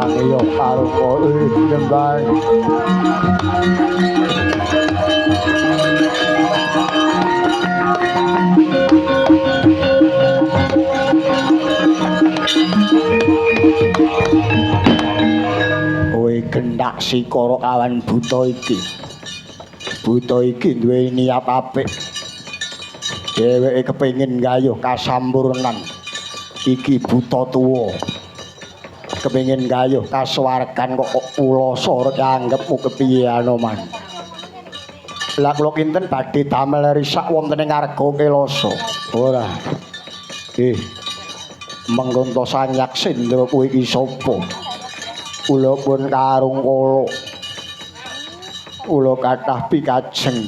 Nyembane yo karo kowe nyembah. Kowe gendak sikara kawan buta iki. Buta iki duwe niat apik. Dheweke kepengin gayuh kasampurnan. Iki buta tuwa. Kepengin gayuh kasuwargan kok ulasa rek anggepmu kepiye Anoman. Lah kula kinten badhe damel risak wonten ing Arga Kelasa. Ora. Menggonta sanyak sindra kuwi iki sapa? Kula pun karung kala. Kula kathah pikajeng.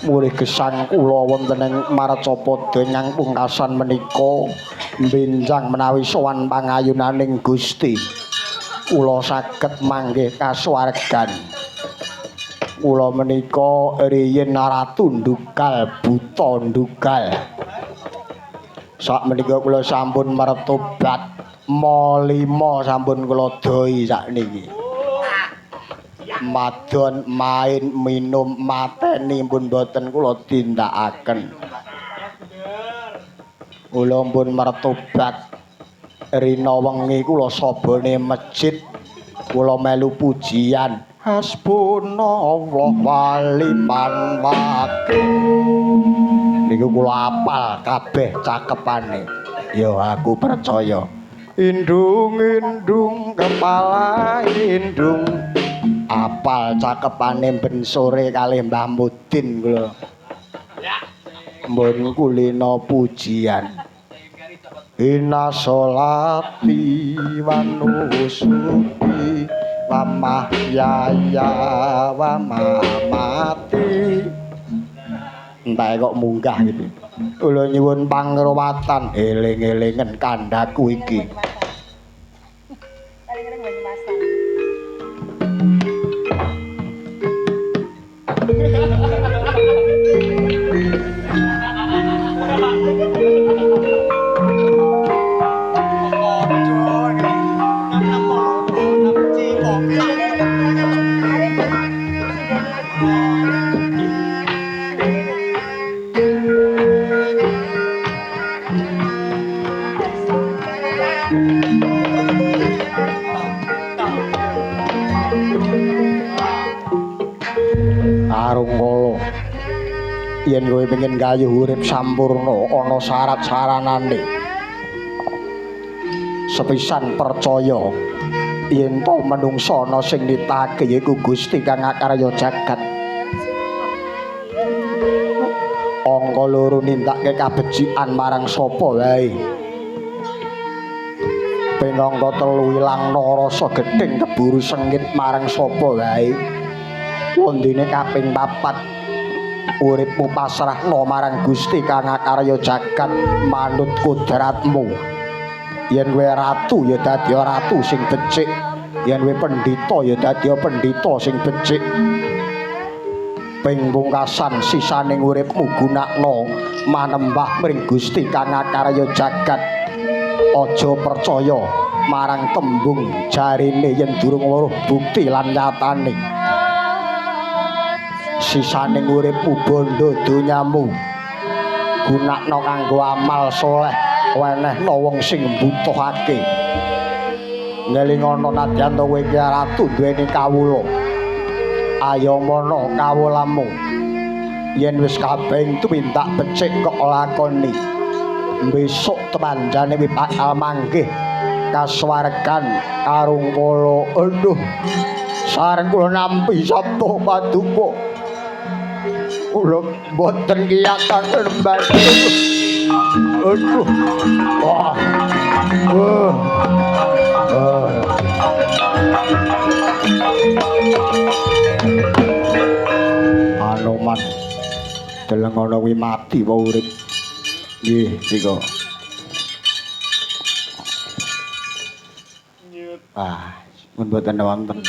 Mulih gesang kula wonten ing Marcapada nyang pungkasan menika benjang menawi sowan pangayunaning Gusti. Kula saged manggih kasuwargan. Kula menika riyin ratu ndugal buta ndugal. Sak menika kula sampun mertobat molima sampun kula doi sakniki. Madon main minum mateni pun boten kula tindakaken. Kula pun mertobat rina wengi kula sabane masjid kula melu pujian hasbunallah waliman wakil. Niku kula apal kabeh cakepane. Ya aku percaya. Indung-indung kepala indung apal cakepane ben sore kalih Mbah Mudin kula. Mbon kulina pujian. Inna sholati wa nusuki wa mahyaya wa mamati. Entah kok munggah gitu. Kula nyuwun pangruwatan eling-elingen kandhaku iki. Arungkala yen kowe pengin gayuh urip sampurna ana syarat-syaranane. Sepisan percaya yen to menungsa ana sing nitake yaiku Gusti kang akarya jagat. Angka loro nindakake kabecikan marang sapa wae. Ping angka telu ilangna rasa gedhing keburu sengit marang sapa wae. Wondene kaping 4 uripmu pasrahna marang Gusti kang akarya jagat manut kodratmu. Yen kowe ratu ya dadi ratu sing becik, yen kowe pendhita ya dadi pendhita sing becik. Ping pungkasan sisaning uripmu gunakna manembah mring Gusti kang akarya jagat. Aja percaya marang tembung jarine yen durung weruh bukti lan nyatane. Sisaning uripmu bondo donyamu gunakna kanggo amal soleh wenehna wong sing mbutuhake. Ngelingana nadyan to kowe iki ratu duweni kawula. Ayamana kawulamu. Yen wis kabeh tumindak becik kok lakoni. Besok temanjane bakal manggih kasuwargan karungkala. Aduh. Sareng kula nampi sabda paduka. Kula boten kiyatan lembah. Aduh. Wah. Anoman deleng ana kuwi mati wae urip. Nggih, nika. Mun boten wonten.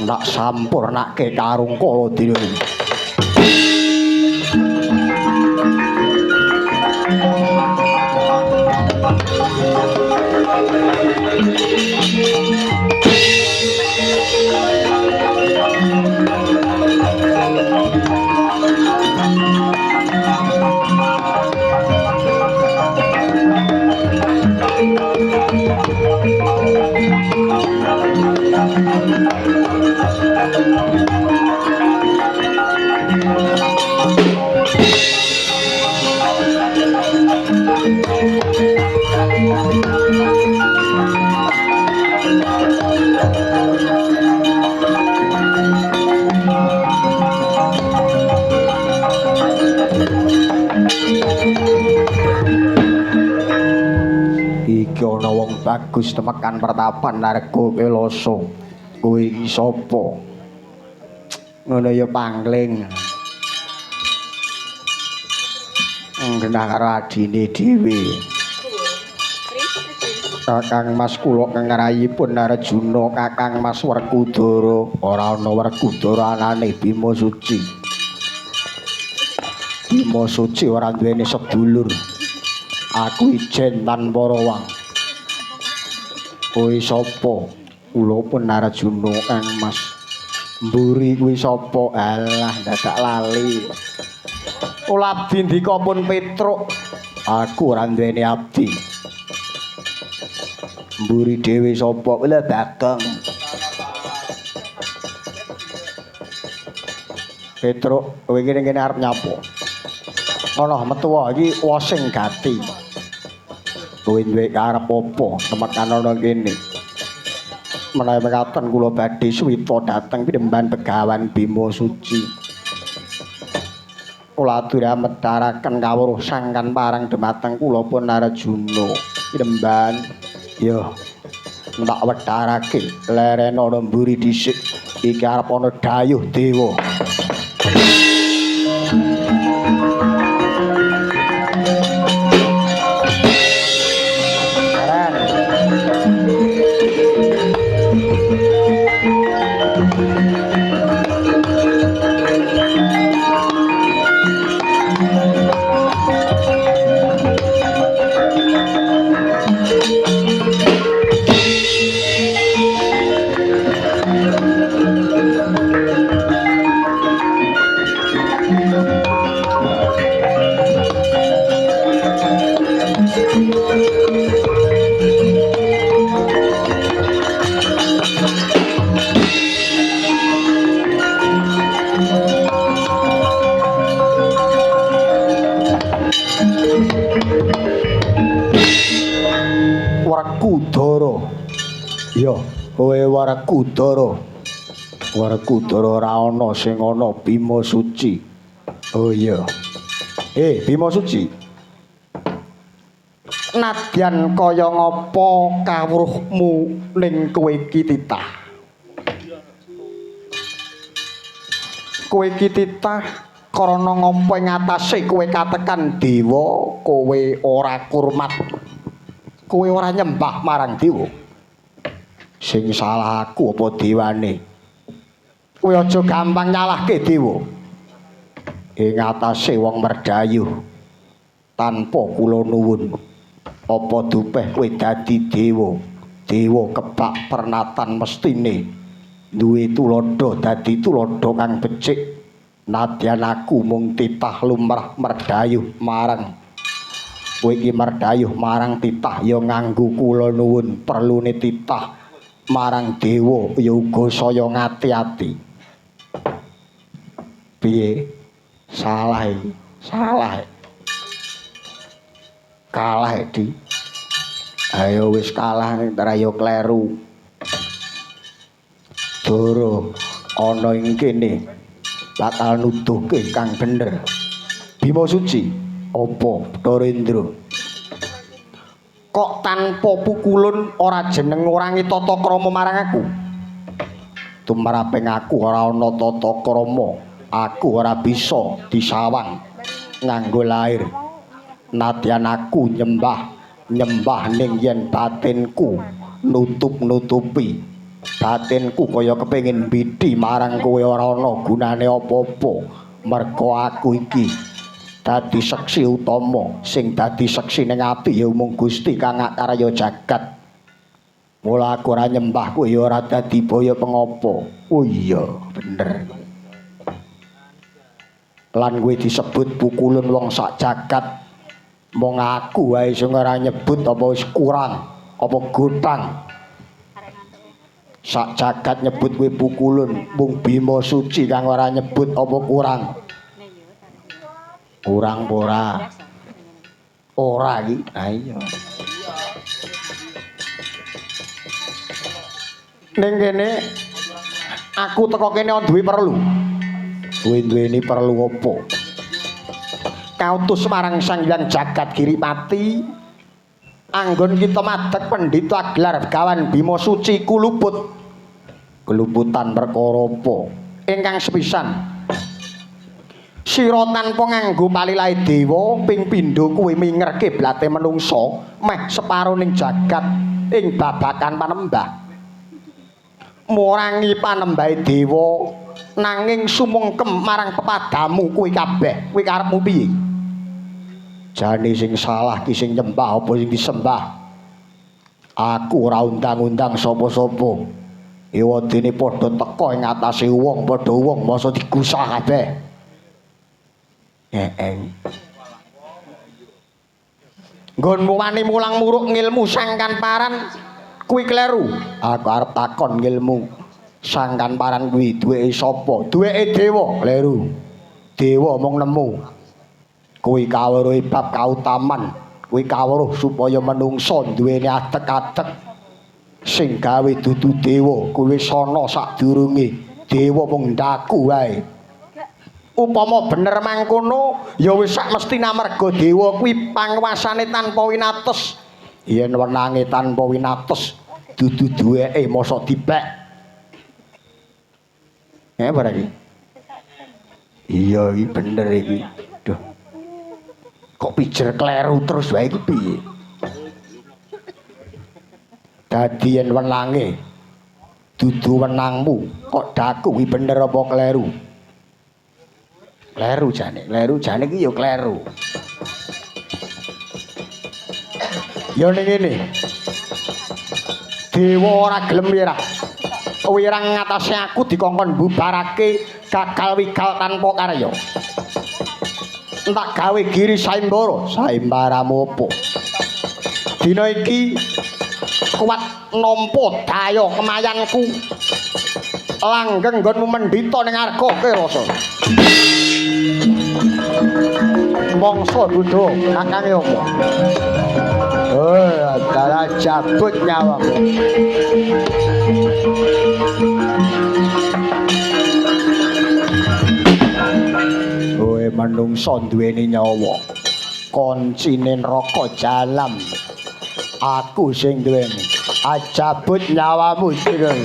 Ndak sampurnake karungkala dina iki. Iki ana wong bagus temekan pertapan Narga Kelasa. Kowe iki sapa? Ngono ya pangling. Genah karo adine dhewe. Kakang Mas kula kang rayipun Arjuna, Kakang Mas Werkudara. Ora ana Werkudara anane Bima Suci. Bima Suci ora duweni sedulur. Aku ijen tanpa rawang. Kowe sapa? Kula pun Arjuna Kang Mas. Mburi kuwi sapa? Alah dadak lali. Kula abdi ndika pun Petruk. Aku ora duweni abdi. Mburi dhewe sapa? Lha Bagong. Petruk, kowe iki kene arep nyapa? Ana metu iki wosing gati. Kowe duwe karep apa temekan ana kene? Menawi mekaten kula badhe suwita dhateng Pidemban Begawan Bima Suci. Kula atur medharaken kawruh sangkan parang dumateng kula pun Arjuna. Pidemban ya ndak wedharake leren ana mburi dhisik iki arep ana dayuh dewa. Werkudara. Ya, kowe Werkudara. Werkudara ora ana sing ana Bima Suci. Oh iya. Bima Suci. Nadyan kaya ngapa kawruhmu ning kowe iki titah? Kowe iki titah krana ngapa ing atase kowe katekan dewa, kowe ora kurmat. Kowe ora nyembah marang dewa. Sing salah aku apa dewane? Kowe aja gampang nyalahke dewa. Ing atase wong merdayuh tanpa kula nuwun. Apa dupeh kowe dadi dewa? Dewa kebak pernatan mestine duwe tulodo dadi tulodo kang becik. Nadyan aku mung titah lumrah merdayuh marang kowe iki merdayuh marang titah ya nganggo kula nuwun perlune titah marang dewa ya uga saya ngati-ati. Piye? Salah iki. Salah. Kalah iki. Ayo wis kalah ning ya kleru. Doro ana ing kene bakal nuduhke kang bener. Bima Suci. Apa Dorendra? Kok tanpa pukulun ora jeneng ngurangi tata krama marang aku? Tumraping aku ora ana tata krama, aku ora bisa disawang nganggo lair. Nadyan aku nyembah ning yen batinku nutup-nutupi. Batinku kaya kepengin bidhi marang kowe ora ana gunane apa-apa. Merga aku iki dadi seksi utama, sing dadi seksi ning ati ya mung Gusti kang karya jagat. Mula aku ora nyembah kowe ya ora dadi baya pengopo. Oh iya, bener. Lan kowe disebut pukulun wong sak jagat. Mong aku wae sing ora nyebut apa wis kurang, apa gotang. Sak jagat nyebut kowe pukulun, mung Bima Suci kang ora nyebut apa kurang. Kurang ora. Ora iki. Ha iya. Ning kene aku teko kene duwe perlu. Duwe-duweni perlu apa? Kautus marang Sang Hyang Jagat Giripati anggon kita madheg pendhita gelar Gawan Bima Suci kuluput. Keluputan perkara apa? Ingkang sepisan sira tanpa nganggo palilahe dewa ping pindho kuwi mingerke blate menungsa meh separo ning jagat ing babakan panembah. Murangi panembahe dewa nanging sumungkem marang pepadamu kuwi kabeh kuwi karepmu piye? Jane sing salah ki sing nyembah apa sing disembah? Aku ora undang-undang sapa-sapa. Ewadene padha teka ing atase wong padha wong masa digusah kabeh. Nggonmu wani mulang muruk ngilmu sangkan paran kuwi kleru. Aku arep takon ngilmu sangkan paran kuwi duweke sapa? Duweke dewa, kleru. Dewa mung nemu. Kuwi kawruh bab kautaman, kuwi kawruh supaya menungsa duweni adeg-adeg sing gawe dudu dewa, kuwi wis ana sadurunge dewa mung ndaku wae. Upama bener mangkono ya wis sak mesti amarga dewa kuwi panguwasane tanpa winates. Yen wenange tanpa winates dudu duweke mosok dipek. Apa iki? Iya iki bener iki. Duh. Kok pijer kleru terus wae iki piye? Dadi yen wenange dudu wenangmu kok daku iki bener apa kleru? Kleru jane iki ya kleru. Ya ning ngene. Dewa ora gelem wirang ngatasi aku dikongkon bubarake gagal wigal tanpa karya. Tak gawe giri saimbara, saimbaramu apa? Dina iki kuat nampa daya kemayanku. Langgeng nggonmu mendhita ning arga ke rasa. Mangsa Buddha kakange apa? Oh, dalah cabut nyawamu. Kowe manungsa duweni nyawa. Koncine neraka jalam. Aku sing duweni. Ajabut nyawamu sireng.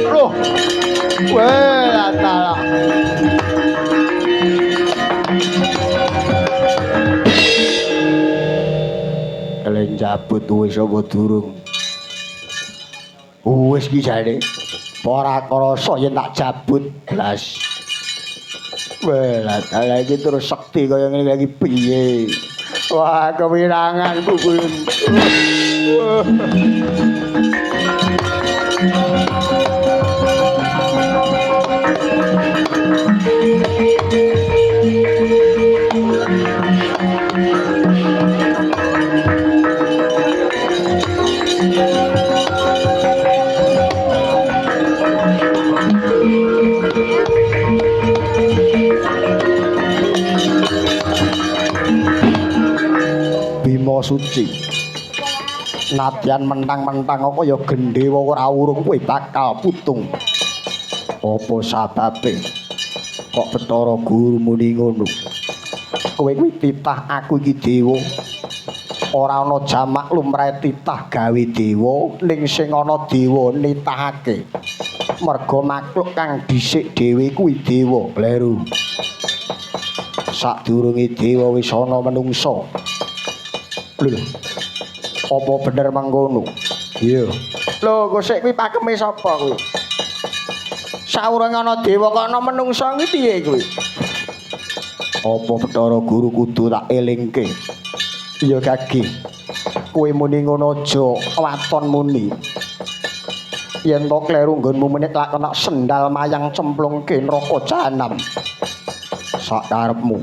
Loh. Weh, atala. Kalian cabut wis apa durung? Wis ki jane. Ora krasa yen tak cabut blas. Weh, atala iki terus sekti kaya ngene iki piye? Wah, kewirangan kuwi. Bima Suci. Nadyan mentang-mentang apa ya gendhewa ora urung kowe bakal putung. Apa sababe? Kok Bathara Guru muni ngono? Kowe kuwi titah aku iki dewa. Ora ana jamak lumrahe titah gawe dewa, ning sing ana dewa nitahake. Merga makhluk kang dhisik dhewe kuwi dewa, kleru. Sadurunge dewa wis ana menungsa. Lho. Apa bener mangkono? Iya. Lho, kok sik kuwi pakeme sapa kuwi? saurung ana dewa kok ana menungsa iki piye kuwi? Apa Bathara Guru kudu tak elingke? Iya Kaki. Kowe muni ngono aja waton muni. Yen to kleru nggonmu menit lak kena sendal mayang cemplungke neraka jahanam. Sakarepmu.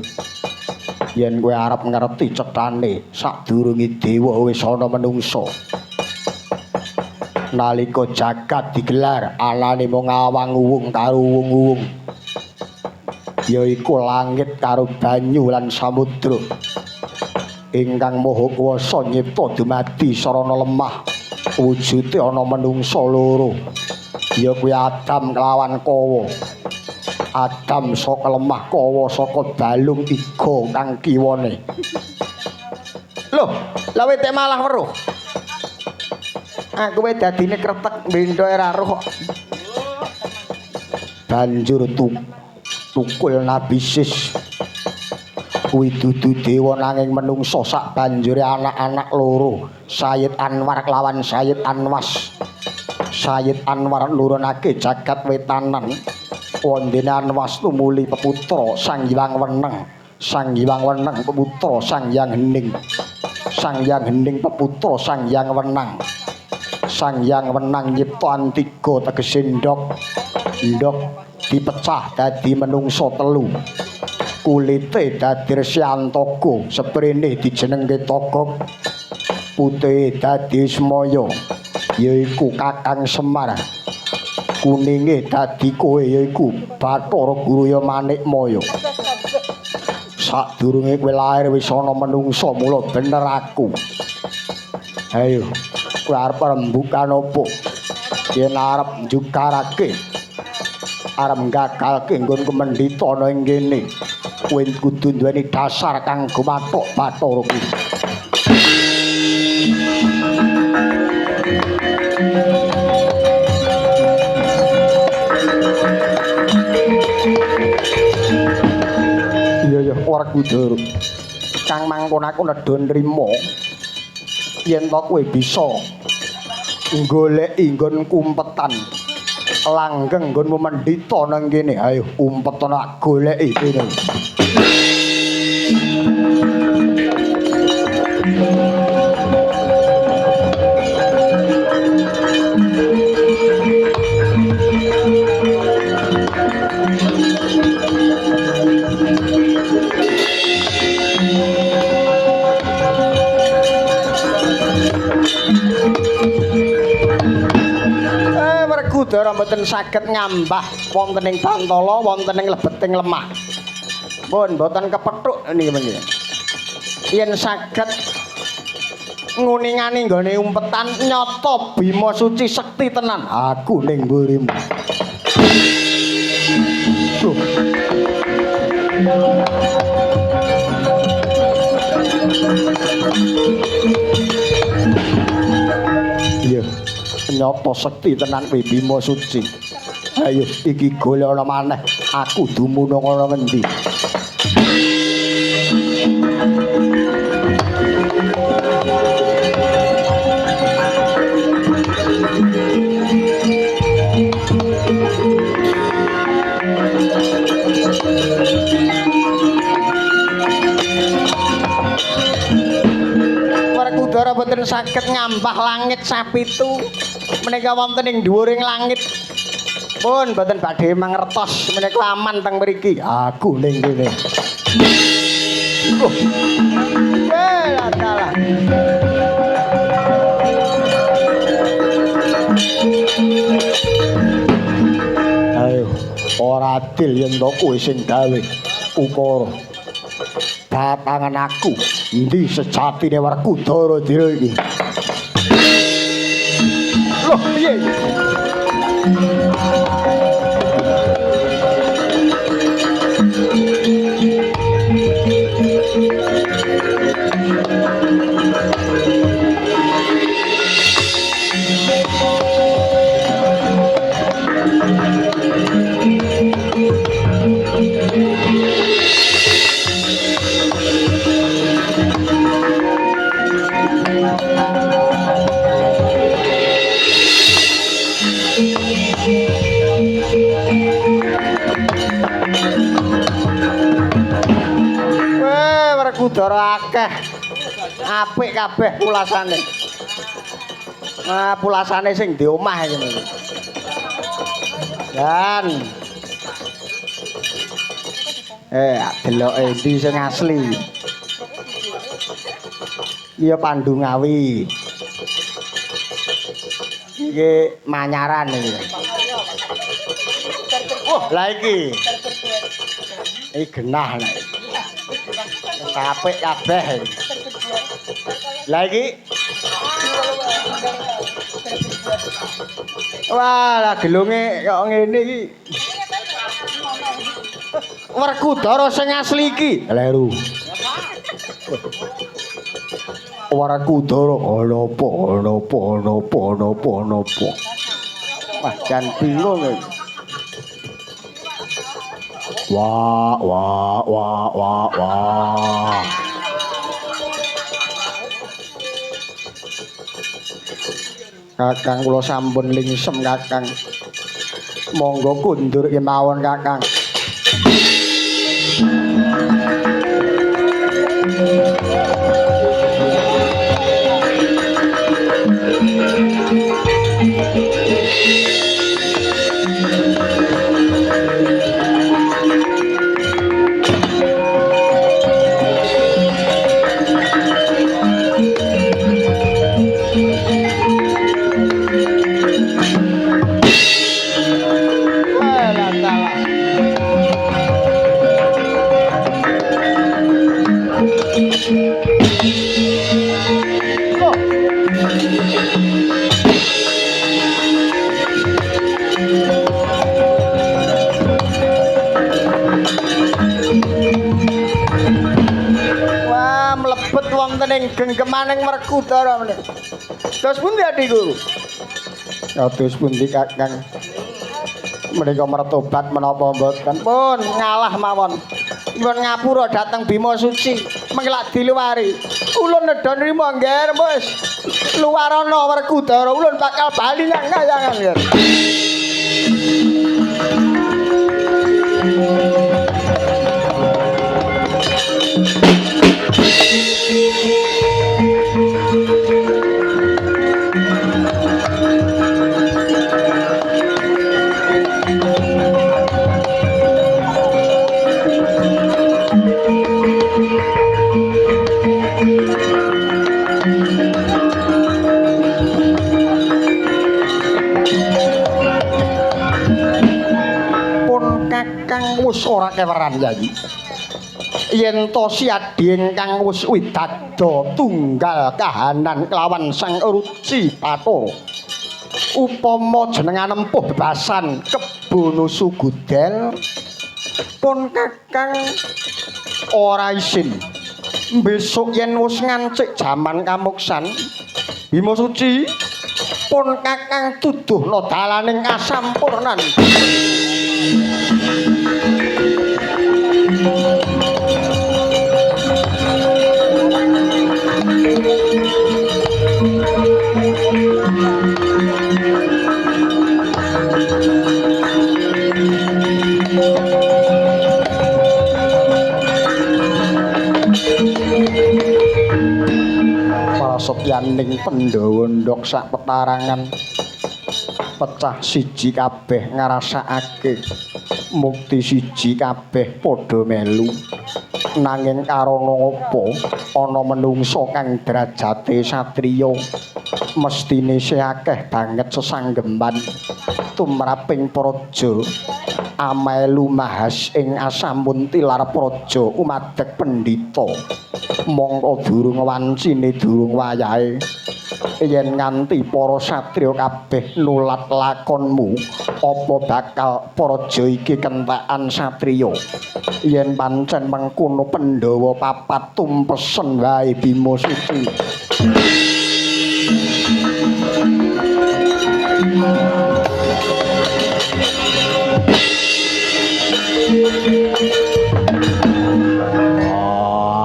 Yen kowe arep ngerti cethane sadurunge dewa wis ana menungsa. Nalika jagat digelar anane mung awang-uwung karo uwung-uwung. Yaiku langit karo banyu lan samudra. Ingkang Maha Kuwasa nyipta dumadi sarana lemah wujude ana menungsa loro ya kuwi Adam kelawan Kawa. Adam saka lemah, Kawa saka balung iga kang kiwane. Loh, lha wetek malah weruh. Aku wae dadine kretek bendho ora roh. Banjur tukul Nabi Sis kuwi dudu dewa nanging menungsa sak banjure anak-anak loro Sayyid Anwar kelawan Sayyid Anwas. Sayyid Anwar nurunake jagat wetanan wondene Anwas tumuli peputra Sang Hyang Weneng. Sang Hyang Weneng peputra Sang Hyang Hening. Sang Hyang Hening peputra Sang Hyang Wenang. Sang Hyang Wenang nyiptaan tiga tegese ndok. Ndok dipecah dadi menungsa telu. Kulite dadi Resyantogo, seprene dijenengke Togog. Putih dadi Semaya, yaiku Kakang Semar. Kuninge dadi kowe yaiku Bathara Guru Manikmaya. Sadurunge kowe lair wis ana menungsa mula bener aku. Ayo, kowe arep rembukan apa? Yen arep njukarake arep gagalke nggonku mendhita ana ing kene. Kowe kudu duweni dasar kang gumathuk Bathara kuwi. Iya Werkudara. Kang mangkon aku nedha nrimo yen to kowe bisa goleki nggon kumpetan langgeng nggonmu mendhita nang kene. Ayo umpet ana goleki kene. Werkudara mboten saged ngambah wonten ing Bantala wonten ing lebeting lemah. Pun mboten kepethuk niki menika. Yen saged nguningani nggone umpetan nyata Bima Suci sekti tenan. Aku ning mburimu. Iya. Nyata sekti tenan kuwi Bima Suci. Ayo iki golek ana maneh. Aku dumunung ana ngendi? Werkudara boten saged ngambah langit sapitu menika wonten ing dhuwuring langit. Pun boten badhe mangertos menika aman teng mriki. Aku ning kene. Dalah. Ayo, ora adil yen to kowe sing gawe ukara. Batangan aku, endi sejatine Werkudara dina iki? Loh, piye? Werkudara akeh. Apik kabeh pulasane. Nah, pulasane sing di omah iki. Dan deloke ndi sing asli. Iya Pandu Ngawi. Iki Manyaran iki. Oh, lah iki. Iki genah lho. Apik kabeh. Lah iki. Wah, lah gelunge kok ngene iki. Werkudara sing asli iki. Leru. Werkudara napa. Wah, jan bingung iki. Wah. Kakang kula sampun lingsem Kakang. Monggo kundur kemawon Kakang. Ning gengkemaning Werkudara meneh. Terus pundi adikku? Terus pundi Kakang? Menika mertobat menapa mboten? Pun ngalah mawon. Pun ngapura dhateng Bima Suci. Mengelak diluwari. Ulun nedha nrimo nggih wis. Luwarana Werkudara ulun bakal bali nang kayangan nggih. Wis ora keweran Yayi. Yen to siadi ingkang wis widada tunggal kahanan kelawan Sang Ruci Bathara. Upama jenengan empuh bebasan kebon Sugudel pun Kakang ora isin. Besok yen wis ngancik jaman kamuksan Bima Suci pun Kakang tuduhna dalaning kasampurnan. Prasetyaning Pandhawa ndok sak petarangan pecah siji kabeh ngrasakake mukti siji kabeh padha melu nanging karana apa ana menungsa kang derajate satriya mestine isih akeh banget sesanggeman tumraping praja amelu mahas ing asamun tilar praja umadeg pendhita mongko durung wancine durung wayahe yen nganti para satriya kabeh nulat lakonmu apa bakal praja iki kentakan satriya yen pancen mengkono Pandhawa papat tumpesen wae Bima Suci.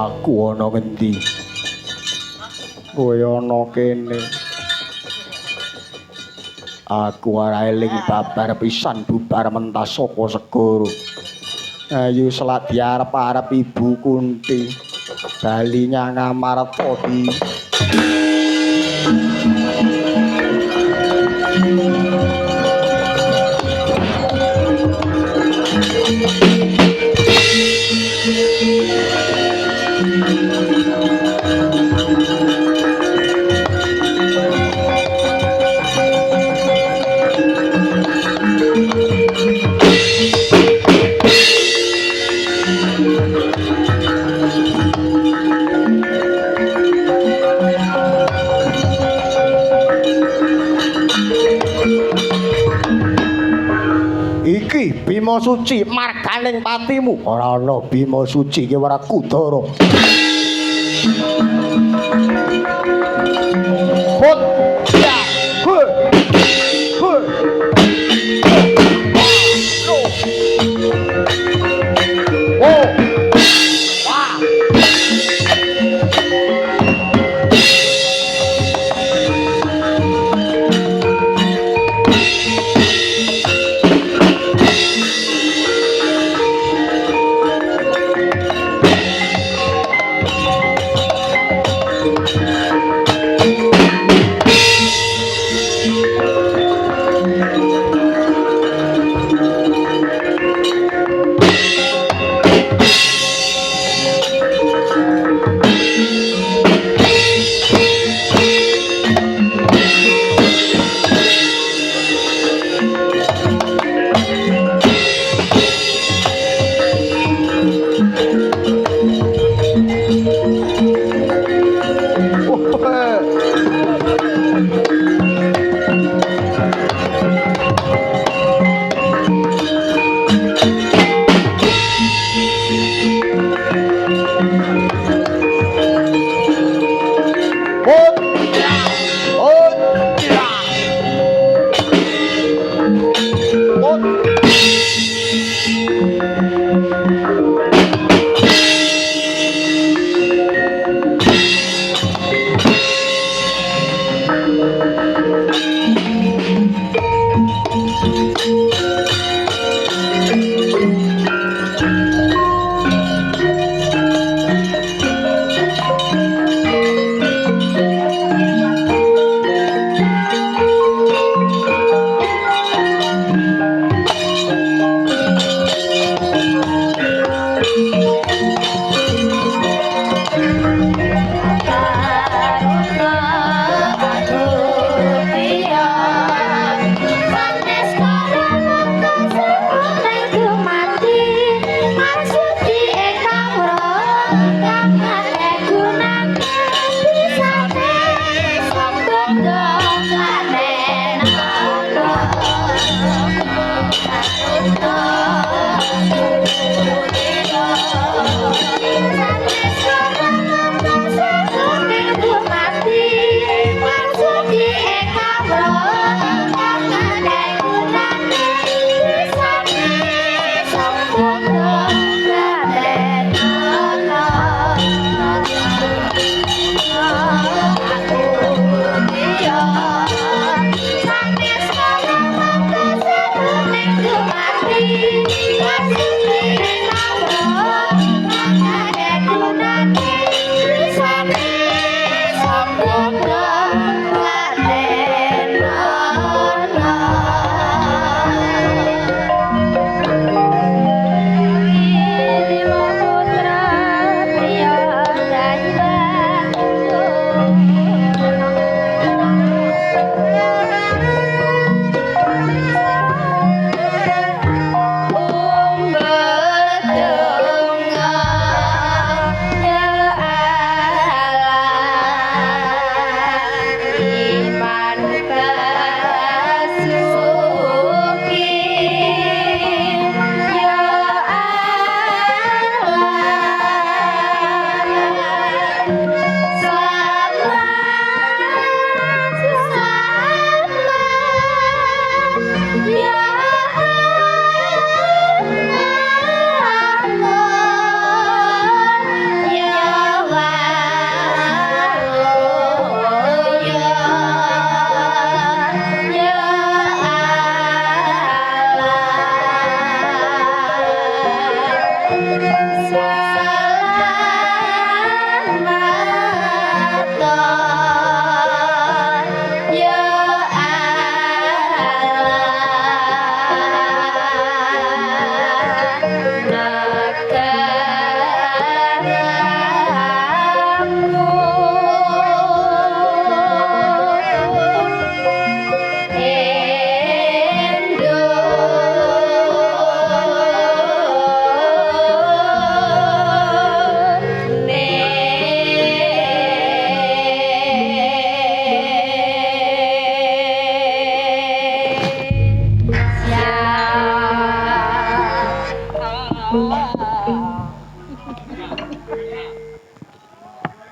Aku ana ngendi? Kowe ana kene. Aku ora eling babar pisan bubar mentas saka segara. Ayu selak diarep-arep Ibu Kunti. balinya ngamartodi Bima Suci marganing patimu ora ana Bima Suci ki ora Kudara Hut ya hut hut oh wah Thank you.